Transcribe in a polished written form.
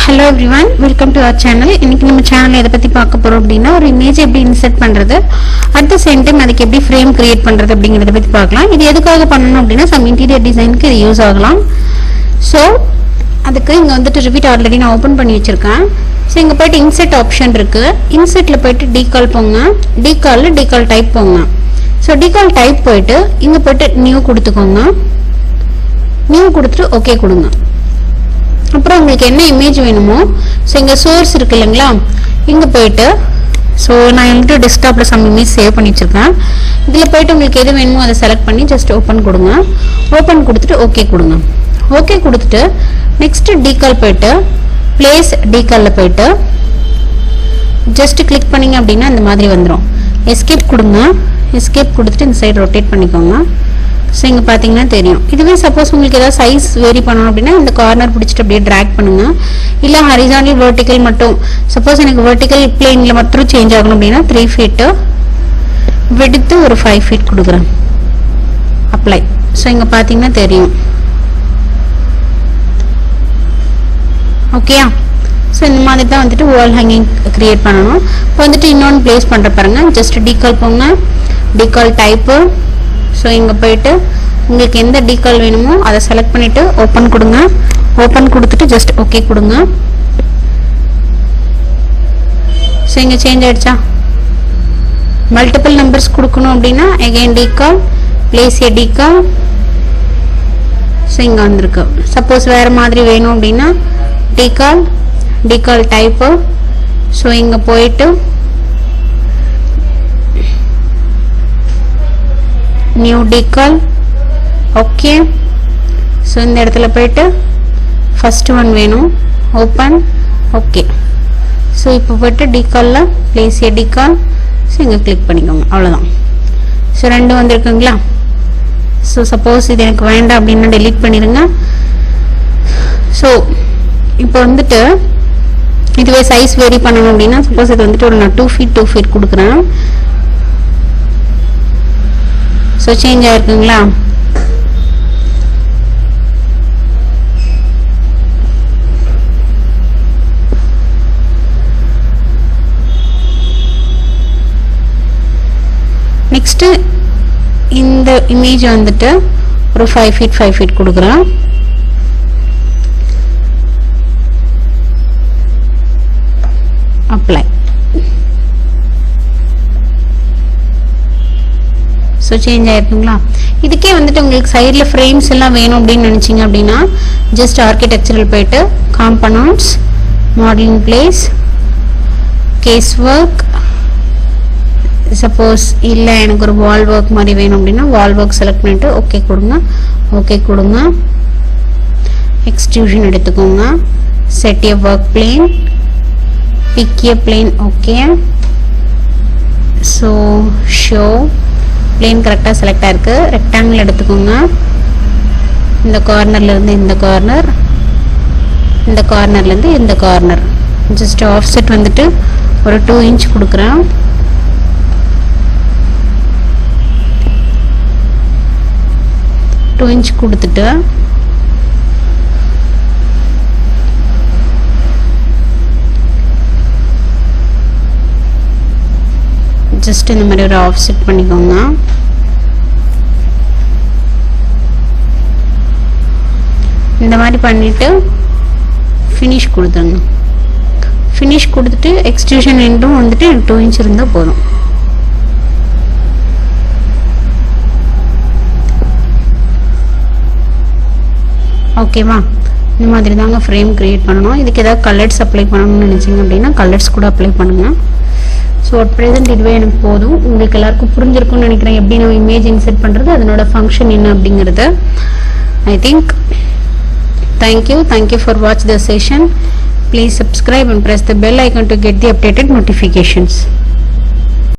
Hello everyone, welcome to our channel. இன்னைக்கு நம்ம சேனல்ல எதை பத்தி பார்க்க போறோம் அப்படினா ஒரு இமேஜ் எப்படி இன்சர்ட் பண்றது, at the same time அதுக்கு எப்படி ஃப்ரேம் கிரியேட் பண்றது அப்படிங்கறத பத்தி பார்க்கலாம். இது எதுக்காக பண்ணனும் அப்படினா some interior designக்கு இது யூஸ் ஆகலாம். சோ அதுக்கு இங்க வந்துட்டு REVIT ஆல்ரெடி நான் ஓபன் பண்ணி வச்சிருக்கேன். சோ இங்க போய்ட்டு இன்சர்ட் ஆப்ஷன் இருக்கு. இன்சர்ட்ல போய்ட்டு டீகால் போங்க. டீகால்ல டீகால் டைப் போங்க. சோ டீகால் டைப் போய்ட்டு இங்க போய்ட்டு நியூ கொடுத்துக்கோங்க. நியூ கொடுத்துட்டு ஓகே கொடுங்க. அப்புறம் உங்களுக்கு என்ன இமேஜ் வேணுமோ சோ இங்க சோர்ஸ் இருக்கு இல்லங்களா, இங்க போய்ட்டு சோ நான் வந்து டெஸ்க்டாப்ல சம் இமேஜ் சேவ் பண்ணி வச்சிருக்கேன். இதுல போய்ட்டு உங்களுக்கு எது வேணுமோ அதை செலக்ட் பண்ணி ஜஸ்ட் ஓபன் கொடுங்க. ஓபன் கொடுத்துட்டு ஓகே கொடுங்க. ஓகே கொடுத்துட்டு நெக்ஸ்ட் டீகால் போய்ட்டு பிளேஸ் டீகால்ல போய்ட்டு ஜஸ்ட் கிளிக் பண்ணீங்க அப்படினா இந்த மாதிரி வந்துரும். எஸ்கேப் கொடுங்க. எஸ்கேப் கொடுத்துட்டு இந்த சைடு ரொட்டேட் பண்ணிக்கோங்க. சோ இங்க பாத்தீங்கன்னா தெரியும். இதுவே சப்போஸ் உங்களுக்கு ஏதாவது சைஸ் வேரி பண்ணனும் அப்படினா இந்த கார்னர் பிடிச்சிட்டு அப்படியே டிராக் பண்ணுங்க. இல்ல ஹரிசாண்டல் வெர்டிகல் மட்டும் சப்போஸ் எனக்கு வெர்டிகல் பிளேன்ல மட்டும் சேஞ்ச் ஆகணும் அப்படினா 3 ஃபீட் விட்த் ஒரு 5 ஃபீட் கொடுக்கிறேன். அப்ளை. சோ இங்க பாத்தீங்கன்னா தெரியும். ஓகேயா? சோ இந்த மாதிரி தான் வந்துட்டு வால் ஹேங்கிங் கிரியேட் பண்ணனும். இப்போ வந்துட்டு இன்னொன்னு பிளேஸ் பண்ற பாருங்க. ஜஸ்ட் டீகால் போங்க. டீகால் டைப். சோ இங்க போய்ட்டு உங்களுக்கு எந்த டீகால் வேணுமோ அதை செலக்ட் பண்ணிட்டு ஓபன் கொடுங்க. ஓபன் கொடுத்துட்டு ஜஸ்ட் ஓகே கொடுங்க. சோ இங்க சேஞ்ச் ஆயிடுச்சா? மல்டிபிள் நம்பர்ஸ் கொடுக்கணும் அப்படினா again டீகால், place a டீகால். சோ இங்க வந்திருக்கு. சப்போஸ் வேற மாதிரி வேணும் அப்படினா டீகால், டீகால் டைப். சோ இங்க போய்ட்டு நியூ டீகால். ஓகே. சோ இந்த இடத்துல போய்ட்டு ஃபர்ஸ்ட் ஒன் வேணும். ஓபன். ஓகே. சோ இப்போ போய்ட்டு டீகால்ல பிளேஸ் ஏ டீகால். சோ இங்க கிளிக் பண்ணிக்கோங்க. அவ்வளவுதான். சோ ரெண்டு வந்திருக்குங்களா? சோ சப்போஸ் இது எனக்கு வேண்டாம் அப்படினா delete பண்ணிருங்க. சோ இப்போ வந்துட்டு இதுவே சைஸ் வேரி பண்ணனும் அப்படினா சப்போஸ் இது வந்துட்டு ஒரு நான் 2 ஃபீட் கொடுக்கிறேன். சோ சேஞ்ச் ஆயிருக்குங்களா? நெக்ஸ்ட் இந்த இமேஜ் வந்துட்டு ஒரு 5 ஃபீட் கொடுக்கிறேன். அப்ளை. சோ சேஞ்ச் ஆயிருக்குங்களா? இதுக்கே வந்துட்டு உங்களுக்கு சைடுல ஃப்ரேம்ஸ் எல்லாம் வேணும் அப்படின்னு நினைச்சீங்க அப்படின்னா ஜஸ்ட் ஆர்கிடெக்சரல் போயிட்டு components, modeling place, case work. Suppose இல்ல எனக்கு ஒரு வால் ஒர்க் மாதிரி வேணும் அப்படின்னா வால் ஒர்க் செலக்ட் பண்ணிட்டு ஓகே கொடுங்க. ஓகே கொடுங்க. எக்ஸ்ட்ரூஷன் எடுத்துக்கோங்க. Set a work plane, pick a plane. Okay. So show plane கரெக்டா செலக்ட் ஆயிருக்கு. ரெக்டாங்கிள் எடுத்துக்கோங்க. இந்த கார்னர்ல இருந்து இந்த கார்னர், இந்த கார்னர்ல இருந்து இந்த கார்னர். ஜஸ்ட் ஆஃப்செட் வந்துட்டு ஒரு 2 இன்ச் கொடுக்கிறேன். கொடுத்துட்டு ஜஸ்ட் இந்த மாதிரி ஒரு ஆஃப்செட் பண்ணிக்கோங்க. இந்த மாதிரி பண்ணிட்டு ஃபினிஷ் கொடுத்துருங்க. ஃபினிஷ் கொடுத்துட்டு எக்ஸ்ட்ரூஷன் எண்டும் வந்துட்டு 2 இன்ச் இருந்தா போதும். ஓகேவா? இந்த மாதிரி தாங்க ஃப்ரேம் கிரியேட் பண்ணணும். இதுக்கு ஏதாவது கலர்ஸ் அப்ளை பண்ணணும்னு நினைச்சீங்க அப்படின்னா கலர்ஸ் கூட அப்ளை பண்ணுங்க. ஸோ அட் ப்ரெசென்ட் இதுவே எனக்கு போதும். உங்களுக்கு எல்லாருக்கும் புரிஞ்சிருக்கும்னு நினைக்கிறேன் எப்படி நம்ம இமேஜ் இன்சர்ட் பண்ணுறது, அதனோட ஃபங்க்ஷன் என்ன அப்படிங்கிறது. I think thank you for watch the session. Please subscribe and press the bell icon to get the updated notifications.